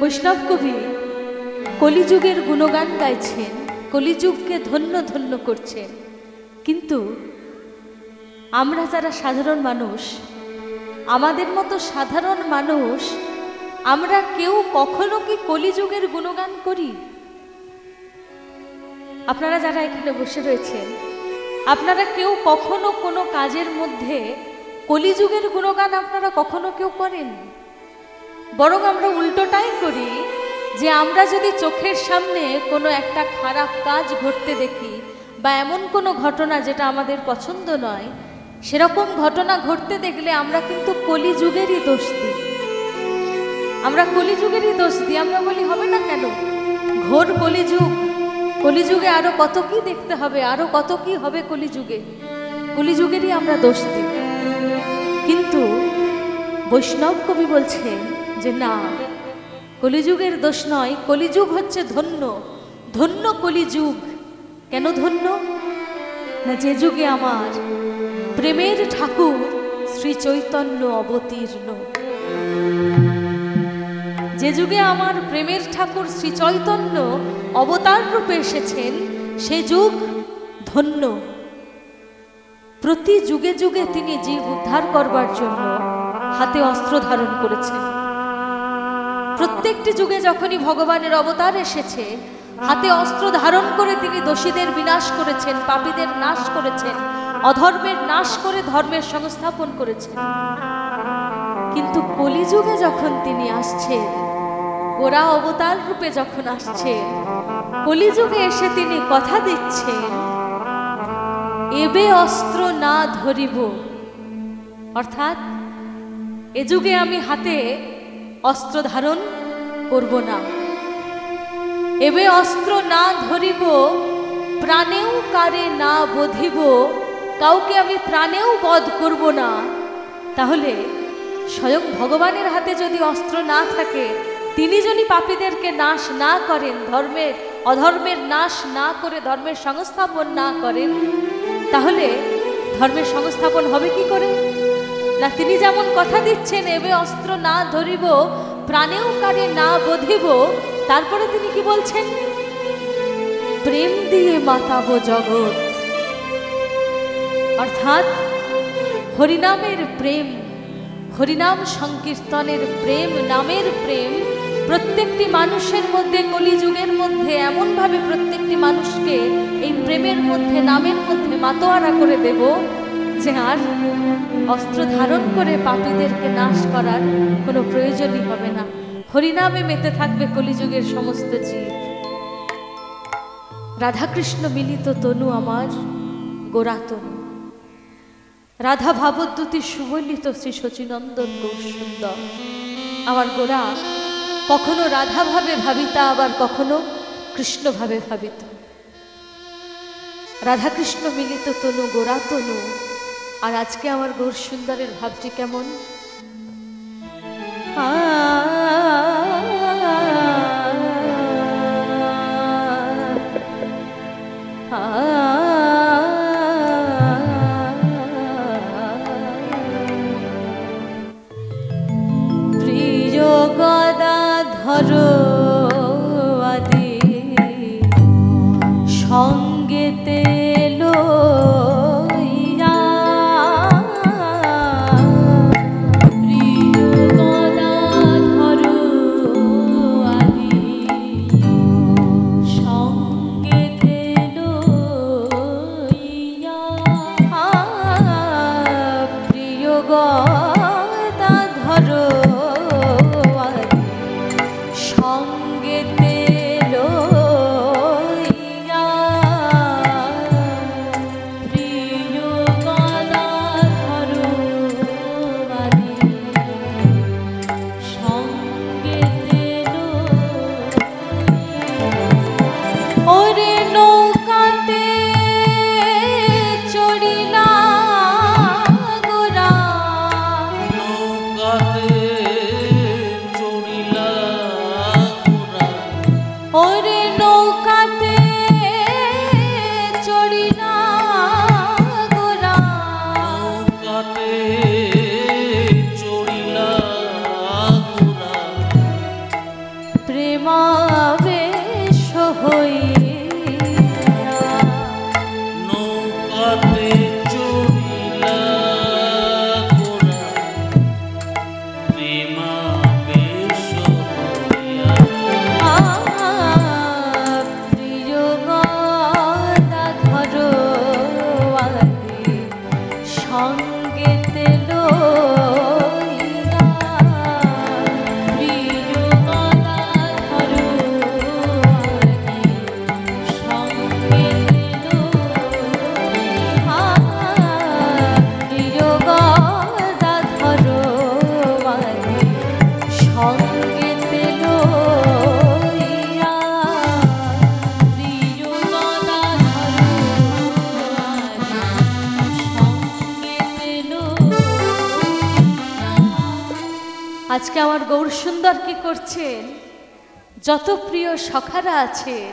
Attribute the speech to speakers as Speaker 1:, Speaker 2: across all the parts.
Speaker 1: বৈষ্ণব কবি কলিযুগের গুণগান গাইছেন, কলিযুগকে ধন্য ধন্য করছেন। কিন্তু আমরা যারা সাধারণ মানুষ, আমাদের মতো সাধারণ মানুষ, আমরা কেউ কখনো কি কলিযুগের গুণগান করি? আপনারা যারা এখানে বসে রয়েছেন, আপনারা কেউ কখনো কোনো কাজের মধ্যে কলিযুগের গুণগান আপনারা কখনো কেউ করেন? বরং আমরা উল্টোটাই করি, যে আমরা যদি চোখের সামনে কোনো একটা খারাপ কাজ ঘটতে দেখি বা এমন কোনো ঘটনা যেটা আমাদের পছন্দ নয়, সেরকম ঘটনা ঘটতে দেখলে আমরা কিন্তু কলিযুগেরই দোষ দিই। আমরা কলিযুগেরই দোষ দিই। আমরা বলি হবে না কেন, ঘোর কলিযুগ, কলিযুগে আরো কত কি দেখতে হবে, আরো কত কি হবে কলিযুগে, কলিযুগেরই আমরা দোষ দিই। কিন্তু বৈষ্ণব কবি বলছেন যে না, কলিযুগের দোষ নয়, কলিযুগ হচ্ছে ধন্য, ধন্য কলিযুগ। কেন ধন্য? না, যে যুগে আমার প্রেমের ঠাকুর শ্রী চৈতন্য অবতীর্ণ, যে যুগে আমার প্রেমের ঠাকুর শ্রী চৈতন্য অবতার রূপে এসেছেন, সে যুগ ধন্য। প্রতি যুগে যুগে তিনি জীব উদ্ধার করবার জন্য হাতে অস্ত্র ধারণ করেছেন। প্রত্যেকটি যুগে যখনই ভগবানের অবতার এসেছে, হাতে অস্ত্র ধারণ করে তিনি দোষীদের বিনাশ করেছেন, পাপীদের নাশ করেছেন, অধর্মের নাশ করে ধর্মের সংস্থাপন করেছেন। কিন্তু কলিযুগে যখন তিনি আসছেন, গোরা অবতার রূপে যখন আসছেন, কলিযুগে এসে তিনি কথা দিচ্ছেন, এবে অস্ত্র না ধরিব, অর্থাৎ এ যুগে আমি হাতে অস্ত্র ধারণ করব না। এবে অস্ত্র না ধরিব, প্রাণেও কারে না বধিব, কাউকে আমি প্রাণেও বধ করব না। তাহলে স্বয়ং ভগবানের হাতে যদি অস্ত্র না থাকে, তিনি যদি পাপীদেরকে নাশ না করেন, অধর্মের নাশ না করে ধর্মের সংস্থাপন না করেন, তাহলে ধর্মের সংস্থাপন হবে কি করে? না, তিনি যেমন কথা দিচ্ছেন এবে অস্ত্র না ধরিব, প্রাণেও কারে না বধিব, তারপরে তিনি কি বলছেন? প্রেম দিয়ে মাতাবো জগৎ, অর্থাৎ হরিনামের প্রেম, হরিনাম সংকীর্তনের প্রেম, নামের প্রেম প্রত্যেকটি মানুষের মধ্যে, কলিযুগের মধ্যে এমনভাবে প্রত্যেকটি মানুষকে এই প্রেমের মধ্যে, নামের মধ্যে মাতোয়ারা করে দেব যে আর অস্ত্র ধারণ করে পাপীদেরকে নাশ করার কোনো প্রয়োজনই হবে না। হরিনামে মেতে থাকবে কলিযুগের সমস্ত জীব। রাধাকৃষ্ণ মিলিত তনু আমার গোরা তনু, রাধা ভাবদ্যুতি সুবলিত শ্রী শচীনন্দন গৌর সুন্দর। আমার গোরা কখনো রাধা ভাবে ভাবিতা, আবার কখনো কৃষ্ণ ভাবে ভাবিত। রাধাকৃষ্ণ মিলিত তনু গোরা তনু। আর আজকে আমার গৌর সুন্দরের ভাবটি কেমন? প্রিয় গদাধর আদি সঙ্গেতে আজকে আমার গৌর সুন্দর কি করছেন, যত প্রিয় সখারা আছেন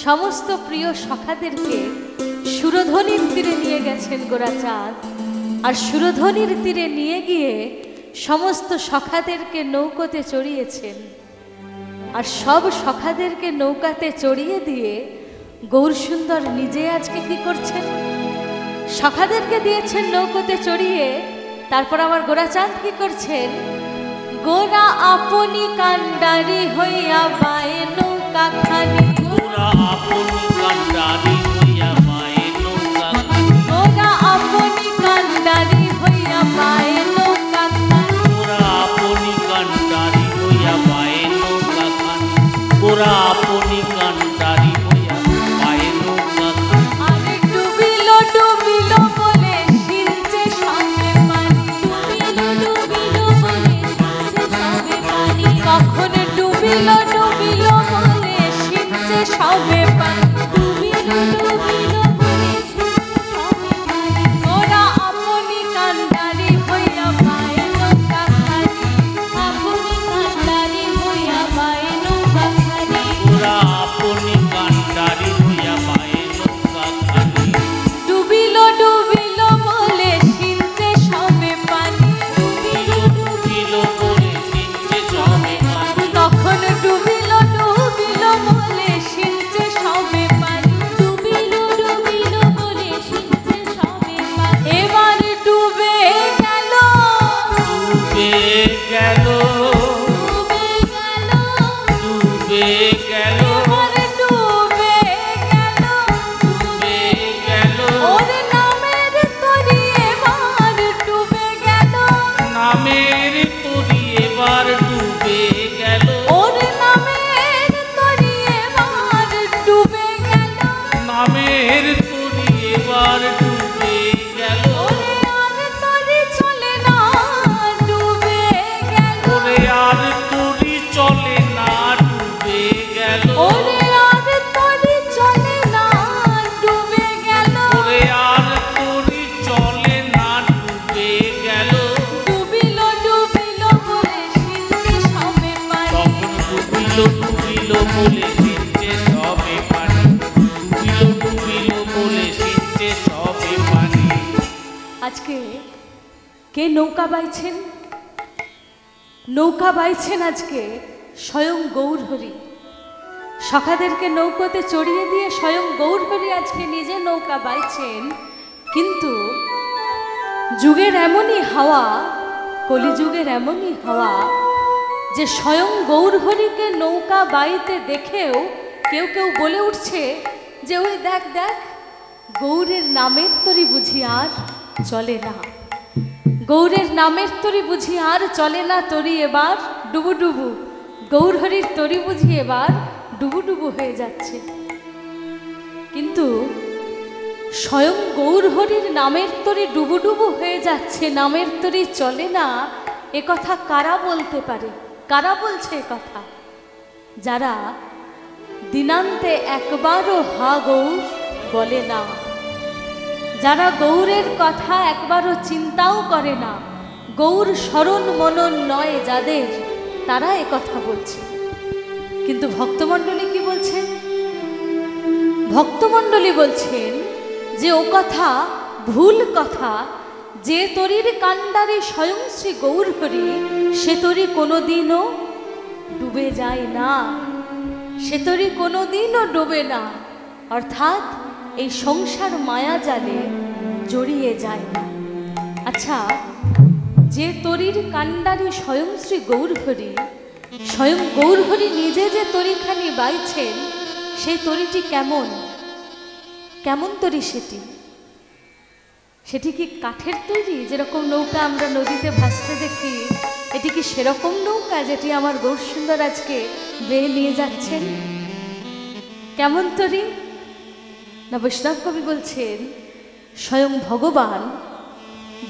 Speaker 1: সমস্ত প্রিয় সখাদেরকে সুরধ্বনির তীরে নিয়ে গেছেন গোরাচাঁদ। আর সুরধ্বনির তীরে নিয়ে গিয়ে সমস্ত সখাদেরকে নৌকোতে চড়িয়েছেন। আর সব সখাদেরকে নৌকাতে চড়িয়ে দিয়ে গৌর সুন্দর নিজে আজকে কি করছেন, সখাদেরকে দিয়েছেন নৌকোতে চড়িয়ে। তারপর আমার গোরাচাঁদ কি করছেন, গোরা আপনি কান্ডারি হইয়া বায়ে নৌকা খানি,
Speaker 2: গোরা আপনি কান্ডারি হইয়া বায়ে নৌকা খানি,
Speaker 1: গোরা আপনি কান্ডারি হইয়া বায়ে নৌকা খানি,
Speaker 2: গোরা আপনি কান্ডারি হইয়া বায়ে নৌকা খানি, গোরা আপনি কান্ডারি হইয়া বায়ে নৌকা খানি।
Speaker 1: আরে ডুবিল ডুবিল বলে শিলচে সঙ্গে পানি, ডুবিল ডুবিল বলে শিলচে সবে পানি, কখন ডুবিল ডুবিল বলে শিলচে সবে পানি, ডুবিল ডুবিল বলে শিলচে সবে পানি, ওরা আপনি কান্ডারি হইয়া বায়ে নৌকা খানি, আপনি কান্ডারি হইয়া বায়ে নৌকা খানি,
Speaker 2: গোরা আপনি কান্ডারি হইয়া বায়ে নৌকা খানি,
Speaker 1: ডুবিল ডুবিল বলে শিলচে সবে পানি, ডুবিল
Speaker 2: ডুবিল বলে শিলচে সবে পানি,
Speaker 1: তখন ডুবিল ডুবিল বলে শিলচে সবে পানি, ডুবিল ডুবিল বলে শিলচে সবে পানি, এবার ডুবে গেল,
Speaker 2: ডুবে গেল,
Speaker 1: ডুবে গেল,
Speaker 2: ডুবে গেল,
Speaker 1: এবার ডুবে গেল,
Speaker 2: ডুবে গেল,
Speaker 1: ওর নামের তরি এবার ডুবে গেল,
Speaker 2: নামের তরি এবার ডুবে গেল,
Speaker 1: ওর নামের তরি এবার ডুবে গেল,
Speaker 2: নামের তরি এবার ডুবে গেল,
Speaker 1: ওরে আর তরি চলে না ডুবে গেল,
Speaker 2: ওরে আর তরি চলে না ডুবে গেল,
Speaker 1: ওরে আর তরি চলে না ডুবে গেল,
Speaker 2: ওরে আর তরি চলে না ডুবে গেল,
Speaker 1: ডুবিল ডুবিল বলে শিলচে সবে পানি,
Speaker 2: তখন ডুবিল ডুবিল বলে শিলচে সবে পানি, ডুবিল ডুবিল বলে শিলচে সবে পানি।
Speaker 1: আজকে কে নৌকা বাইছেন, নৌকা বাইছেন আজকে স্বয়ং গৌরহরি। সখাদেরকে নৌকোতে চড়িয়ে দিয়ে স্বয়ং গৌরহরি আজকে নিজে নৌকা বাইছেন। কিন্তু যুগের এমনই হাওয়া, কলিযুগের এমনই হাওয়া যে স্বয়ং গৌরহরিকে নৌকা বাইতে দেখেও কেউ কেউ বলে উঠছে যে ওই দেখ দেখ, গৌরের নামের তরি বুঝি আর চলে না, গৌরের নামের তরি বুঝি আর চলে না, তরি এবার ডুবু ডুবু, গৌরহরির তরি বুঝি এবার ডুবু ডুবু হয়ে যাচ্ছে। কিন্তু স্বয়ং গৌরহরির নামের তরি ডুবু ডুবু হয়ে যাচ্ছে, নামের তরি চলে না, এ কথা কারা বলতে পারে, কারা বলছে এ কথা? যারা দিনান্তে একবারও হা গৌর বলে না, যারা গৌরের কথা একবারও চিন্তাও করে না, গৌর স্মরণ মনন নয় যাদের, তারা এ কথা বলছে। কিন্তু ভক্তমণ্ডলী কি বলছেন? ভক্তমণ্ডলী বলছেন যে ও কথা ভুল কথা, যে তরির কান্ডারে স্বয়ং শ্রী গৌরহরি, সে তরি কোনোদিনও ডুবে যায় না, সে তরি কোনোদিনও ডুবে না, অর্থাৎ এই সংসার মায়া জালে জড়িয়ে যায় না। আচ্ছা, যে তরির কান্ডারি স্বয়ং শ্রী গৌরহরি, স্বয়ং গৌরহরি নিজে যে তরিখানি বাইছেন, সেই তরিটি কেমন, কেমন তরি সেটি? সেটি কি কাঠের তৈরি, যেরকম নৌকা আমরা নদীতে ভাসতে দেখি, এটি কি সেরকম নৌকা যেটি আমার গৌর সুন্দর আজকে বেয়ে নিয়ে যাচ্ছেন? কেমন তরি না? বৈষ্ণব কবি বলছেন স্বয়ং ভগবান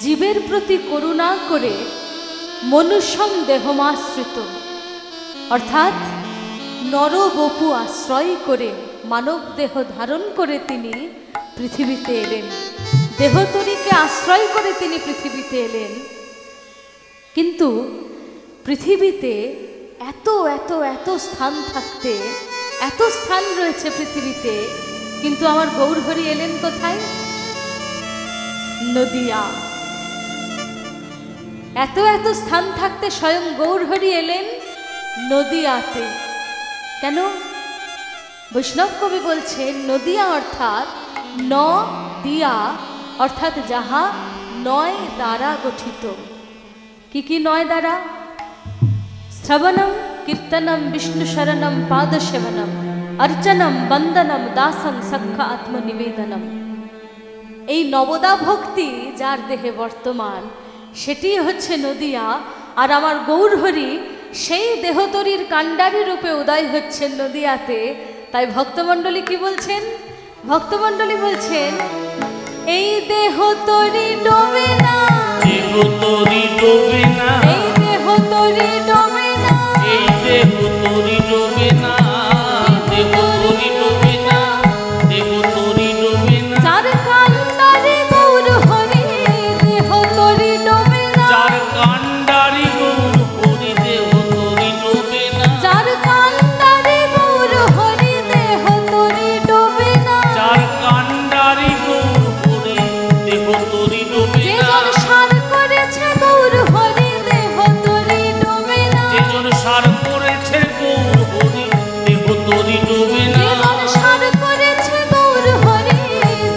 Speaker 1: জীবের প্রতি করুণা করে মনুষ্যং দেহমাশ্রিত, অর্থাৎ নরবপু আশ্রয় করে মানব দেহ ধারণ করে তিনি পৃথিবীতে এলেন, দেহতরীকে আশ্রয় করে তিনি পৃথিবীতে এলেন। কিন্তু পৃথিবীতে এত এত এত স্থান থাকতে, এত স্থান রয়েছে পৃথিবীতে, কিন্তু আমার গৌরহরি এলেন কোথায়? নদিয়া। এত এত স্থান থাকতে স্বয়ং গৌরহরি এলেন নদিয়াতে। কেন? বৈষ্ণব কবি বলছেন নদিয়া অর্থাৎ ন দিয়া, অর্থাৎ যাহা নয় দ্বারা গঠিত। কি কি নয় দ্বারা? শ্রবণম, কীর্তনম, বিষ্ণু শরণম, পাদসেবনম, অর্চনম, বন্দনম, দাসম, সখ্য আত্মনিবেদনম। এই নবদা ভক্তি যার দেহে বর্তমান, সেটি হচ্ছে নদিয়া। আর আমার গৌরহরি সেই দেহতরীর কাণ্ডারী রূপে উদয় হচ্ছেন নদিয়াতে। তাই ভক্তমণ্ডলী কি বলছেন? ভক্তমণ্ডলী বলছেন, এই দেহ তরি ডোবে না,
Speaker 2: দেহ তরি ডোবে না,
Speaker 1: এই দেহ তরি ডোবে না,
Speaker 2: এই দেহ তরি ডোবে না, দেহ তরি ডোবে না, দেহ তরি ডোবে না,
Speaker 1: যার কান্ডারে গৌরহরি দেহ তরি ডোবে না,
Speaker 2: যার কাণ্ডারি গৌরহরি দেহ তরি ডোবে না,
Speaker 1: যার কান্ডারে গৌরহরি দেহ তরি ডোবে না,
Speaker 2: যার কাণ্ডারি গৌরহরি দেহ তরি ডোবে
Speaker 1: যে
Speaker 2: না,
Speaker 1: জন সার করেছে গৌরহরি দেহ তরি ডোবে না,
Speaker 2: যে জন সার করেছে গৌরহরি দেহ তরি ডোবে না,
Speaker 1: যে জন সার করেছে গৌরহরি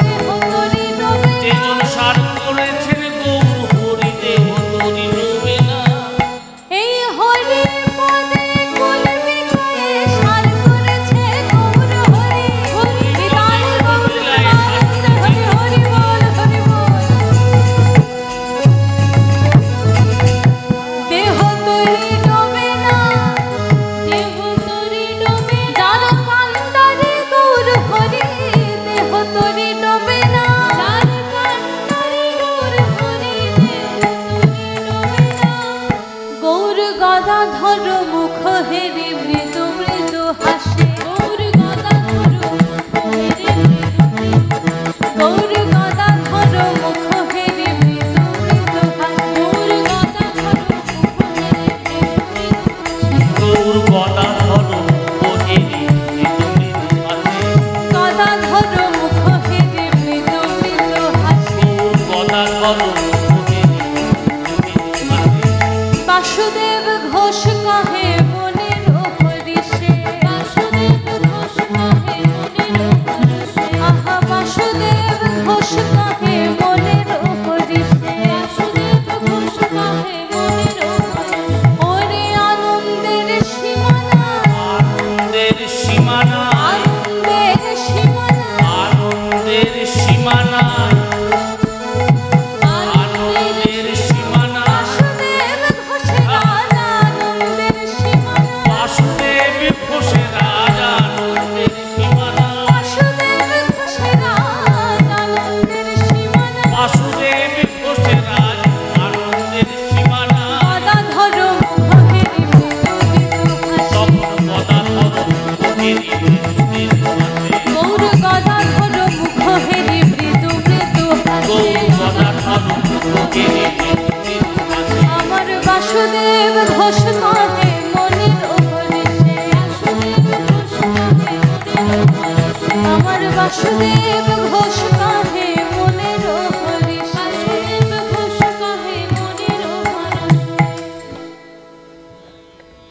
Speaker 1: দেহ তরি ডোবে
Speaker 2: যে
Speaker 1: না।
Speaker 2: জন সার করেছেন গৌরহরি দেহ তরি ডোবে না।
Speaker 1: এই হরি পদে কলবি গায়ে সার করেছে গৌরহরি, হরি বিদায় গৌর প্রেমানন্দ, হরি হরি বল, হরি বল। দেহ তরি ডোবে না, দেহ তরি ডোবে না, যার কান্ডারে গৌরহরি দেহ তরি ডোবে না, যার কান্ডারে গৌরহরি দেহ তরি ডোবে না। গৌর গদাধর মুখ হেরি মৃদু মৃদু হাসে, গৌর গদাধর মুখ হেরি মৃদু মৃদু, গৌর গদাধর মুখ হেরি মৃদু মৃদু হাসে, গৌর গদাধর মুখ হেরি মৃদু মৃদু হাসে,
Speaker 2: গৌর গদাধর মোহেরি মৃদু মৃদু হাসে,
Speaker 1: গদাধর মুখ হেরি মৃদু মৃদু হাসে।
Speaker 2: গৌর গদাধর মোহেরি মৃদু মৃদু হাসে।
Speaker 1: বাসুদেব ঘোষ কহে মনের হরিষে, বাসুদেব ঘোষ কহে মনের হরিষে, আহা বাসুদেব ঘোষ কহে মনের হরিষে, বাসুদেব ঘোষ কহে মনের হরিষে। ওরে আনন্দের সীমানা,
Speaker 2: আনন্দের সীমানা,
Speaker 1: আনন্দের সীমানা,
Speaker 2: আনন্দের সীমানা, আনন্দের সীমানা,
Speaker 1: বাসুদেব ঘোষে রাজা আনন্দের সীমানা,
Speaker 2: বাসুদেব ঘোষে রাজা আনন্দের সীমানা,
Speaker 1: বাসুদেব ঘোষে রাজা আনন্দের সীমানা।
Speaker 2: বাসুদেব ঘোষে রাজ আনন্দের সীমানা।
Speaker 1: গদাধর মুখ হেরি মৃদু মৃদু হাসে,
Speaker 2: তখন গদাধর মোহেরি মৃদু মৃদু হাসে,
Speaker 1: গৌর গদাধর মুখ হেরি মৃদু মৃদু হাসে।
Speaker 2: গৌর গদাধর মোহেরি মৃদু মৃদু হাসে।
Speaker 1: আমার বাসুদেব ঘোষ কহে মনের হরিষে, বাসুদেব ঘোষ কহে মনের হরিষে, আমার বাসুদেব